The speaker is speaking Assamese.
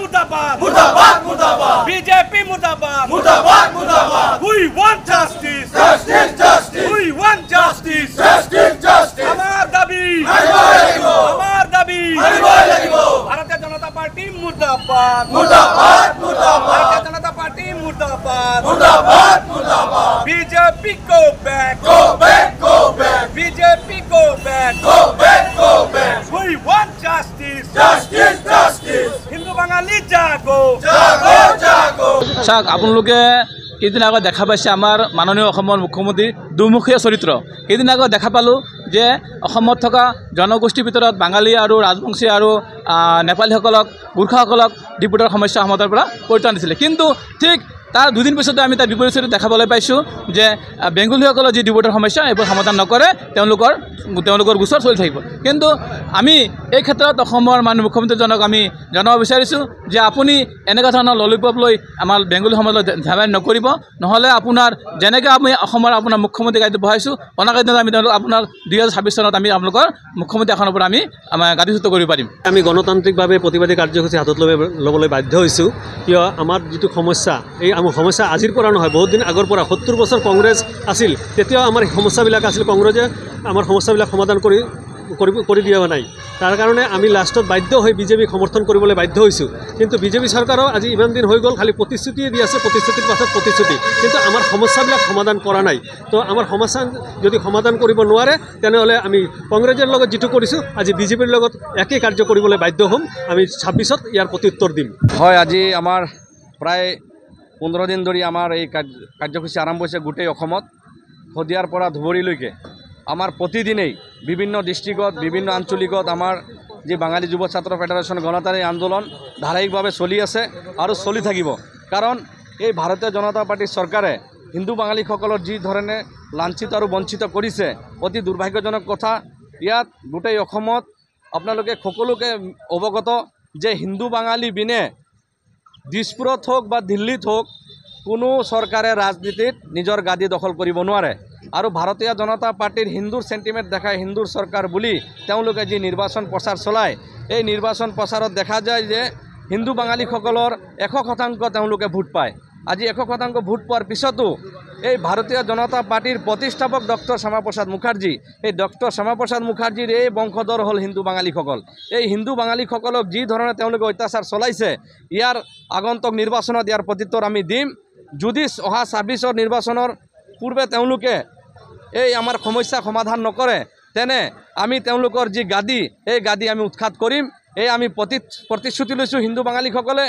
मुर्दाबाद मुर्दाबाद मुर्दाबाद बीजेपी मुर्दाबाद मुर्दाबाद मुर्दाबाद We want justice. justice justice We want justice. justice justice আমার দাবি মানিবই লাগিব আমার দাবি মানিবই লাগিব ভারতীয় জনতা পার্টি মুর্দাবাদ मुर्दाबाद मुर्दाबाद ভারতীয় জনতা পার্টি মুর্দাবাদ मुर्दाबाद मुर्दाबाद BJP go back go back go back BJP go back go back go back We want justice. justice justice Hindu Bangali জাগো জাগো জাগো চাওক আপোনালোকে কেইদিন আগত দেখা পাইছে আমাৰ মাননীয় অসমৰ মুখ্যমন্ত্ৰী দুমুখীয়া চৰিত্ৰ। কেইদিন আগত দেখা পালোঁ যে অসমত থকা জনগোষ্ঠীৰ ভিতৰত বাঙালী আৰু ৰাজবংশী আৰু নেপালীসকলক গোৰ্খাসকলক ডিপুটৰ সমস্যা সমাধানৰ পৰা পৰিত্ৰাণ দিছিলে, কিন্তু ঠিক তাৰ দুদিন পিছতে আমি তাৰ বিপৰীত চৰিত্ৰ দেখাবলৈ পাইছোঁ যে বেংগলীসকলৰ যি ডিপুটৰ সমস্যা এইবোৰ সমাধান নকৰে, তেওঁলোকৰ গোচৰ চলি থাকিব। কিন্তু আমি এই ক্ষেত্ৰত অসমৰ মাননীয় মুখ্যমন্ত্ৰীজনক আমি জনাব বিচাৰিছোঁ যে আপুনি এনেকুৱা ধৰণৰ ললিপপ লৈ আমাৰ বেংগলী সমাজলৈ ধেমালি নকৰিব, নহ'লে আপোনাৰ যেনেকৈ আমি অসমৰ আপোনাৰ মুখ্যমন্ত্ৰী গাড়ীত বহাইছোঁ অনাগত দিনত আমি তেওঁলোক আপোনাৰ 2026 চনত আমি আপোনালোকৰ মুখ্যমন্ত্ৰী আসনৰ পৰা আমি আমাৰ গাড়ীচ্যুত কৰিব পাৰিম। আমি গণতান্ত্ৰিকভাৱে প্ৰতিবাদী কাৰ্যসূচী হাতত ল'বলৈ বাধ্য হৈছোঁ, কিয় আমাৰ যিটো সমস্যা এই আমাৰ সমস্যা আজিৰ পৰা নহয়, বহুত দিন আগৰ পৰা 70 বছৰ কংগ্ৰেছ আছিল, তেতিয়াও আমাৰ সমস্যাবিলাক আছিল, কংগ্ৰেছে আমাৰ সমস্যাবিলাক সমাধান কৰি দিয়া নাই। তাৰ কাৰণে আমি লাষ্টত বাধ্য হৈ বিজেপিক সমৰ্থন কৰিবলৈ বাধ্য হৈছোঁ। কিন্তু বিজেপি চৰকাৰো আজি ইমান দিন হৈ গ'ল খালি প্ৰতিশ্ৰুতিয়ে দি আছে, প্ৰতিশ্ৰুতিৰ পাছত প্ৰতিশ্ৰুতি, কিন্তু আমাৰ সমস্যাবিলাক সমাধান কৰা নাই। তো আমাৰ সমস্যা যদি সমাধান কৰিব নোৱাৰে তেনেহ'লে আমি কংগ্ৰেছৰ লগত যিটো কৰিছোঁ আজি বিজেপিৰ লগত একেই কাৰ্য কৰিবলৈ বাধ্য হ'ম। আমি 26ত ইয়াৰ প্ৰত্যুত্তৰ দিম। হয়, আজি আমাৰ প্ৰায় 15 দিন ধৰি আমাৰ এই কাৰ্যসূচী আৰম্ভ হৈছে গোটেই অসমত, শদিয়াৰ পৰা ধুবুৰীলৈকে। আমাৰ প্ৰতিদিনেই বিভিন্ন ডিষ্ট্ৰিক্টত বিভিন্ন আঞ্চলিকত আমাৰ যি বাঙালী যুৱ ছাত্ৰ ফেডাৰেশ্যন গণতান্ত্ৰিক আন্দোলন ধাৰাবাহিকভাৱে চলি আছে আৰু চলি থাকিব। কাৰণ এই ভাৰতীয় জনতা পাৰ্টীৰ চৰকাৰে হিন্দু বাঙালীসকলৰ যি ধৰণে লাঞ্ছিত আৰু বঞ্চিত কৰিছে, অতি দুৰ্ভাগ্যজনক কথা। ইয়াত গোটেই অসমত আপোনালোকে সকলোকে অৱগত যে হিন্দু বাঙালী বিনে দিছপুৰত হওক বা দিল্লীত হওক কোনো চৰকাৰে ৰাজনীতিত নিজৰ গাদী দখল কৰিব নোৱাৰে। আৰু ভাৰতীয় জনতা পাৰ্টীৰ হিন্দুৰ চেণ্টিমেণ্ট দেখাই হিন্দুৰ চৰকাৰ বুলি তেওঁলোকে যি নিৰ্বাচন প্ৰচাৰ চলায়, এই নিৰ্বাচন প্ৰচাৰত দেখা যায় যে হিন্দু বাঙালীসকলৰ 100% তেওঁলোকে ভোট পায়। আজি 100% ভোট পোৱাৰ পিছতো এই ভাৰতীয় জনতা পাৰ্টীৰ প্ৰতিষ্ঠাপক ডক্টৰ শ্যামাপ্ৰসাদ মুখাৰ্জী, এই ডক্টৰ শ্যামাপ্ৰসাদ মুখাৰ্জীৰ এই বংশধৰ হ'ল হিন্দু বাঙালীসকল। এই হিন্দু বাঙালীসকলক যি ধৰণে তেওঁলোকে অত্যাচাৰ চলাইছে, ইয়াৰ আগন্তুক নিৰ্বাচনত ইয়াৰ প্ৰত্যুত্তৰ আমি দিম। যদি অহা 26ৰ নিৰ্বাচনৰ পূৰ্বে তেওঁলোকে এই আমাৰ সমস্যা সমাধান নকৰে তেনে আমি তেওঁলোকৰ যি গাদী এই গাদী আমি উৎখাত কৰিম। এই আমি প্ৰতিশ্ৰুতি লৈছোঁ হিন্দু বাঙালীসকলে।